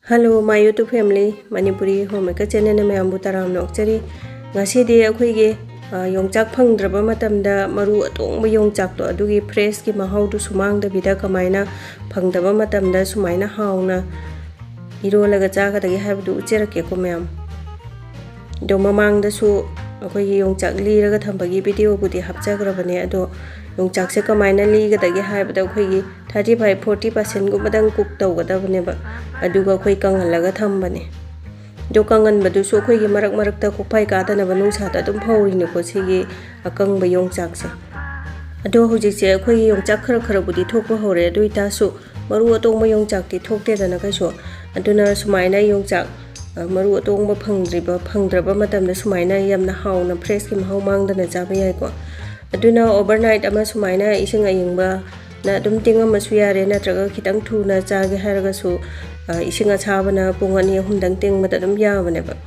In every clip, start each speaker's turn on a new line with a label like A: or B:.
A: Hello, my YouTube family, Manipuri homemaker channel na mayambu taram nokchari. Ngasi di akhoi yongchak phangdraba matamda maru atongba yongchak to adugi fresh ki mahau du sumang da bida kamaina phangdaba matamda sumaina hauna iro laga chaga dagi habdu ucherake ko mayam. Do mamang da su akhoi yongchak li raga thambagi video budi hapchagrabane ado yongchak se kamaina li ga dagi habda akhoi 35-40% gumadang cook tawgadabane ba aduga akhoi kanghalaga thambane do kangan badu so akhoi gi marak marak ta kupai ka ta na banung sa ta dum phawri ni ko sigi akang ba yongchak se ado hojik se akhoi gi yongchak khara khara budi thokpa hore dui ta su maru atong ma yongchak ti thokte da na kai so aduna sumaina yongchak maru atong ba phangdraba matam da sumaina yamna hauna fresh ki mahau mang da na jaba yai ko aduna overnight ama sumaina ising ayingba na dum tinga masu yare na traga khitang thu na chage haraga su isinga chabana pungani humdang ting mata dum yabane ba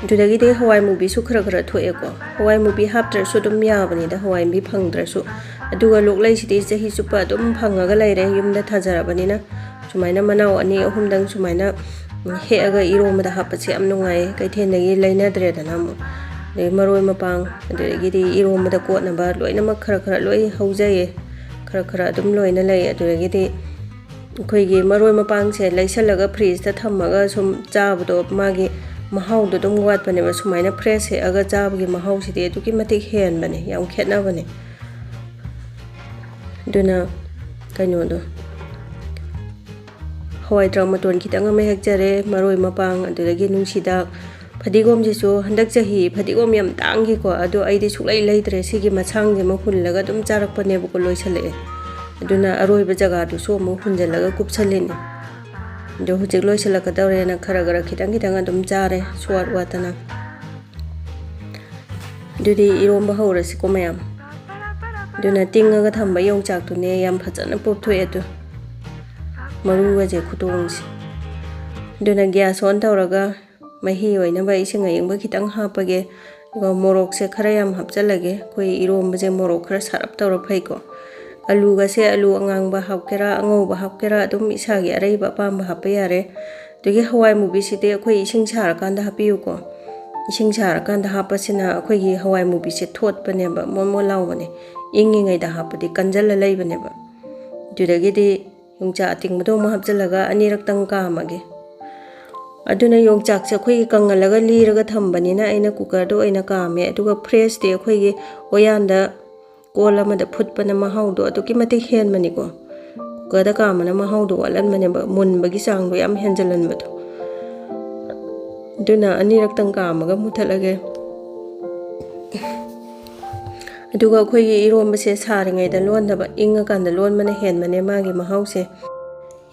A: dudagi de hawai mubi su khara khara thoe ko hawai mubi haptra su dum yabani da hawai mi phangdra su aduga loklai sidi jahi supa dum phangaga laire yumda thajarabani na sumaina manau ani humdang sumaina he aga iro mada hapachi am nungai kai thenagi laina dre da nam de maroi mapang adegi di iro mada ko na ba loina ma khara khara loi haujaye khara khara dum loina lai adegi di khoi gi maroi mapang se laisalaga freeze ta thamaga sum chabdo magi mahau do dum wat bane ba sumaina fresh he aga chabgi mahau si de duki matik hen bane yam khetna bane duna kaino do hawai drama ton kitanga me hekjare maroi mapang adegi nungsida Fadigom jisu handak jahi fadigom yam tangi ko ado aidi suklai leidre sigi machang je ma hullaga dum charak pane bu ko loisale aduna aroi ba jaga du so mu hunjalaga kupchalini do hujik loisala ka dawre na khara gara khitang khitang dum chare swar watana dudi irom ba hawra si ko mayam duna tinga ga thamba yongchak tu ne yam phajana pop thoi adu maru ga je khutong si duna gas on tawraga mahi oina ba ising aying ba kitang hapage go morok se khara yam hapchalage koi irom ba je morok khara sarap tawra phai ko alu ga se alu angang ba hapkera angau ba hapkera dum isa gi arei ba pam ba hapya yare degi hawai mubi site koi ising char kan da hapiu ko ising char kan da hapasina koi gi hawai mubi se thot bane ba momo law bane ingi ngai da hapadi kanjal lai bane ba dudagi di yongcha ating do ma hapjalaga anirak tang ka mage aduna yongchak se khoi kangalaga liraga thambani na aina cooker do aina kame aduga fresh de khoi gi oyanda kola ma da phutpana mahau do aduki mate hen mani ko kada kamana mahau do alan mane ba mun bagi sang do yam henjalan ba to duna anirak tang kamaga muthalage aduga khoi gi iromba se saringai da lon da ba inga kan da lon mane hen mane magi mahau se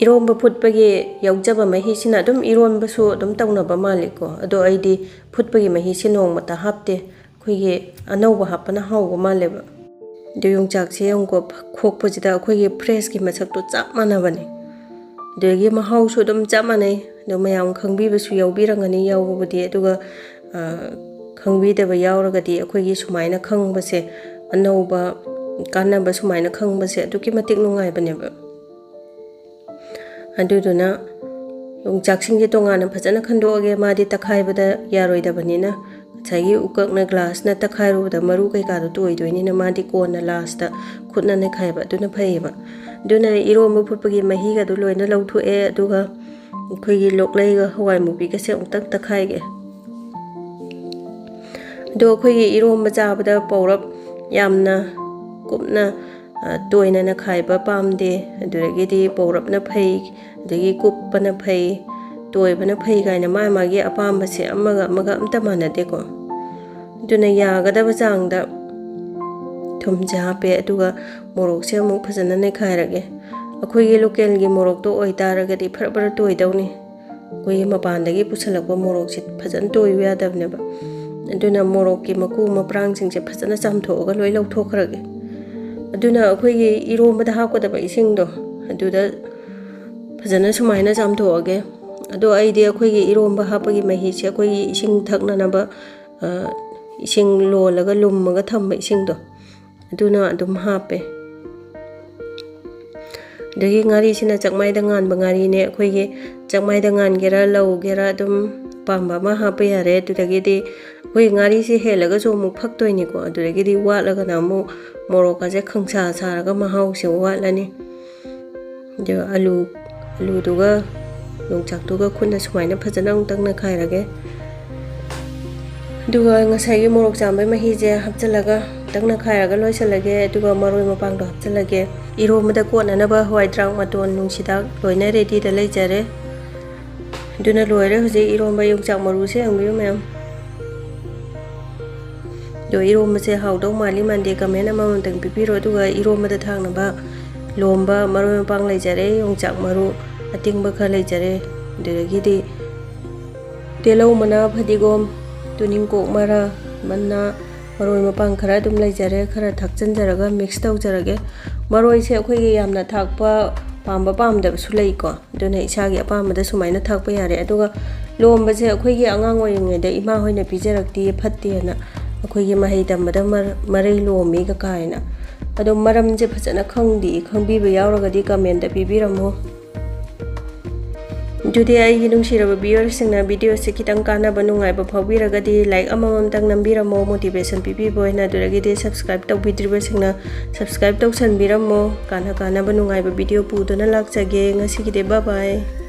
A: Iromba phutpagi yaujaba mahi sina dum iromba su dum tawnaba maliko ado aidi phutpagi mahi sinong mata hapte khoigi anauba hapana hauba maleba de yongchak se yongko khokpa jida khoigi fresh ki masak to chap manabane de gi mahau su dum chap manai do mayam khangbi ba su yaubirangani yaubudi aduga khangbi da ba yauraga di khoigi sumaina khangba se anauba kanaba sumaina khangba se aduki matik nungai bane ba aduduna yongchak singje tongana phajana khandoge madi takhai bada yaroi da banina chagi ukak na glass na takhai ru da maru kai ka do toi doini na madi ko na last ta khutna ne khai ba duna phai ba duna iro mu phupagi mahi ga du loina lawthu e aduga khoi gi loklai ga hawai mu bi ka se uktak takhai ge do khoi gi iro ma cha bada pawrap yamna kupna toina na khaiba pamde aduragi di pawrap na phai adagi kup na phai toy bana phai gaina ma magi apamba se amaga amta manade ko duna ya gada bajang da thumja pe aduga morok se mu phajana ne khairage akhoi gi local gi morok to oi taraga di phar toy dawni koi mapandagi pusalakwa morok se phajan toy ya dabne ba aduna morok ki maku maprang sing se phajana chamthoga loi lauthokhrage aduna akhoi iromba da hakodaba ising do aduda phajana sumaina chamthoage ado aidi akhoi iromba hapagi mahi se akhoi ising thakna na ba ising lolaga lummaga thamba ising do aduna adum hape ꯑꯗꯒꯤ ꯉꯥꯔꯤꯁꯤꯅ ꯆꯥꯛꯃꯥꯏꯗ ꯉꯥꯟꯕ ꯉꯥꯔꯤꯅꯦ ꯑꯩꯈꯣꯏꯒꯤ ꯆꯥꯛꯃꯥꯏꯗ ꯉꯥꯟꯒꯦꯔꯥ ꯂꯧꯒꯦꯔꯥ ꯑꯗꯨꯝ ꯑꯄꯥꯝꯕ ꯑꯃ ꯍꯥꯞꯄ ꯌꯥꯔꯦ ꯑꯗꯨꯗꯒꯤꯗꯤ ꯑꯩꯈꯣꯏ ꯉꯥꯔꯤꯁꯤ ꯍꯦꯜꯂꯒꯁꯨ ꯑꯃꯨꯛ ꯐꯛꯇꯣꯏꯅꯤꯀꯣ ꯑꯗꯨꯗꯒꯤꯗꯤ ꯋꯥꯠꯂꯒꯅ ꯑꯃꯨꯛ ꯃꯣꯔꯣꯛꯀꯁꯦ ꯈꯪꯁꯥ ꯁꯥꯔꯒ ꯃꯍꯥꯎꯁꯦ ꯋꯥꯠꯂꯅꯤ ꯑꯗꯨꯒ ꯑꯂꯨꯗꯨꯒ ꯌꯣꯡꯆꯥꯛꯇꯨꯒ ꯈꯨꯠꯅ ꯁꯨꯃꯥꯏꯅ ꯐꯖꯅ ꯑꯃꯨꯛꯇꯪ ꯅꯈꯥꯏꯔꯒꯦ ꯑꯗꯨꯒ ꯉꯁꯥꯏꯒꯤ ꯃꯣꯔꯣꯛ ꯆꯥꯝꯕꯩ ꯃꯍꯤꯁꯦ ꯍꯥꯞꯆꯤꯜꯂꯒ ꯑꯃꯨꯛꯇꯪ ꯅꯈꯥꯏꯔꯒ ꯂꯣꯏꯁꯤꯜꯂꯒꯦ ꯑꯗꯨꯒ ꯃꯔꯣꯏ ꯃꯄꯥꯡꯗꯣ ꯍꯥꯞꯆꯤꯜꯂꯒꯦ ꯏꯔꯣꯝꯕꯗ ꯀꯣꯠꯅꯅꯕ ꯍꯋꯥꯏ ꯊꯔꯥꯛ ꯃꯇꯣꯟ ꯅꯨꯡꯁꯤꯗꯥꯛ ꯂꯣꯏꯅ ꯔꯦꯗꯤꯗ ꯂꯩꯖꯔꯦ ꯑꯗꯨꯅ ꯂꯣꯏꯔꯦ ꯍꯧꯖꯤꯛ ꯏꯔꯣꯝꯕ ꯌꯣꯡꯆꯥꯛ ꯃꯔꯨꯁꯦ ꯌꯦꯡꯕꯤꯌꯨ ꯃꯌꯥꯝ ꯑꯗꯣ ꯏꯔꯣꯝꯕꯁꯦ ꯍꯥꯎꯗꯧ ꯃꯥꯜꯂꯤ ꯃꯥꯟꯗꯦ ꯀꯃꯦꯟ ꯑꯃꯃꯝꯇꯪ ꯄꯤꯕꯤꯔꯣ ꯑꯗꯨꯒ ꯏꯔꯣꯝꯕꯗ ꯊꯥꯛꯅꯕ ꯂꯣꯝꯕ ꯃꯔꯣꯏ ꯃꯄꯥꯡ ꯂꯩꯖꯔꯦ ꯌꯣꯡꯆꯥꯛ ꯃꯔꯨ ꯑꯇꯤꯡꯕ ꯈꯔ ꯂꯩꯖꯔꯦ ꯑꯗꯨꯗꯒꯤꯗꯤ ꯇꯤꯜꯍꯧ ꯃꯅꯥ ꯐꯗꯤꯒꯣꯝ ꯇꯨꯅꯤꯡꯀꯣꯛ ꯃꯔꯥ ꯃꯅꯥ ꯃꯔꯣꯏ ꯃꯄꯥꯡ ꯈꯔ ꯑꯗꯨꯝ ꯂꯩꯖꯔꯦ ꯈꯔ ꯊꯥꯛꯆꯤꯟꯖꯔꯒ ꯃꯤꯛꯁ ꯇꯧꯖꯔꯒꯦ ꯃꯔꯣꯏꯁꯦ ꯑꯩꯈꯣꯏꯒꯤ ꯌꯥꯝꯅ ꯊꯥꯛꯄ ꯄꯥꯝꯕ ꯄꯥꯝꯗꯕꯁꯨ ꯂꯩꯀꯣ ꯑꯗꯨꯅ ꯏꯁꯥꯒꯤ ꯑꯄꯥꯝꯕꯗ ꯁꯨꯃꯥꯏꯅ ꯊꯥꯛꯄ ꯌꯥꯔꯦ ꯑꯗꯨꯒ ꯂꯣꯝꯕꯁꯦ ꯑꯩꯈꯣꯏꯒꯤ ꯑꯉꯥꯡ ꯑꯣꯏꯔꯤꯉꯩꯗ ꯏꯃꯥ ꯍꯣꯏꯅ ꯄꯤꯖꯔꯛꯇꯦ ꯐꯠꯇꯦꯅ ꯑꯩꯈꯣꯏꯒꯤ ꯃꯍꯩ ꯇꯝꯕꯗ ꯃꯔꯩ ꯂꯣꯝꯃꯤꯒ ꯀꯥꯏꯅ ꯑꯗꯣ ꯃꯔꯝꯁꯦ ꯐꯖꯅ ꯈꯪꯗꯦ ꯈꯪꯕꯤꯕ ꯌꯥꯎꯔꯒꯗꯤ ꯀꯃꯦꯟꯇ ꯄꯤꯕꯤꯔꯝꯃꯣ ꯑꯗꯨꯗꯤ ꯑꯩꯒꯤ ꯅꯨꯡꯁꯤꯔꯕ ꯚꯤꯌꯨꯑꯔꯁꯤꯡꯅ ꯚꯤꯗꯤꯑꯣꯁꯦ ꯈꯤꯇꯪ ꯀꯥꯟꯅꯕ ꯅꯨꯡꯉꯥꯏꯕ ꯐꯥꯎꯕꯤꯔꯒꯗꯤ ꯂꯥꯏꯛ ꯑꯃꯃꯝꯇꯪ ꯅꯝꯕꯤꯔꯝꯃꯣ ꯃꯣꯇꯤꯚꯦꯁꯟ ꯄꯤꯕꯤꯕ ꯑꯣꯏꯅ ꯑꯗꯨꯗꯒꯤꯗꯤ ꯁꯕꯁꯀ꯭ꯔꯥꯏꯕ ꯇꯧꯕꯤꯗ꯭ꯔꯤꯕꯁꯤꯡꯅ ꯁꯕꯁꯀ꯭ꯔꯥꯏꯕ ꯇꯧꯁꯟꯕꯤꯔꯝꯃꯣ ꯀꯥꯟꯅꯕ ꯅꯨꯡꯉꯥꯏꯕ ꯚꯤꯗꯤꯑꯣ ꯄꯨꯗꯨꯅ ꯂꯥꯛꯆꯒꯦ ꯉꯁꯤꯒꯤꯗꯤ ꯕꯥꯏ ꯕꯥꯏ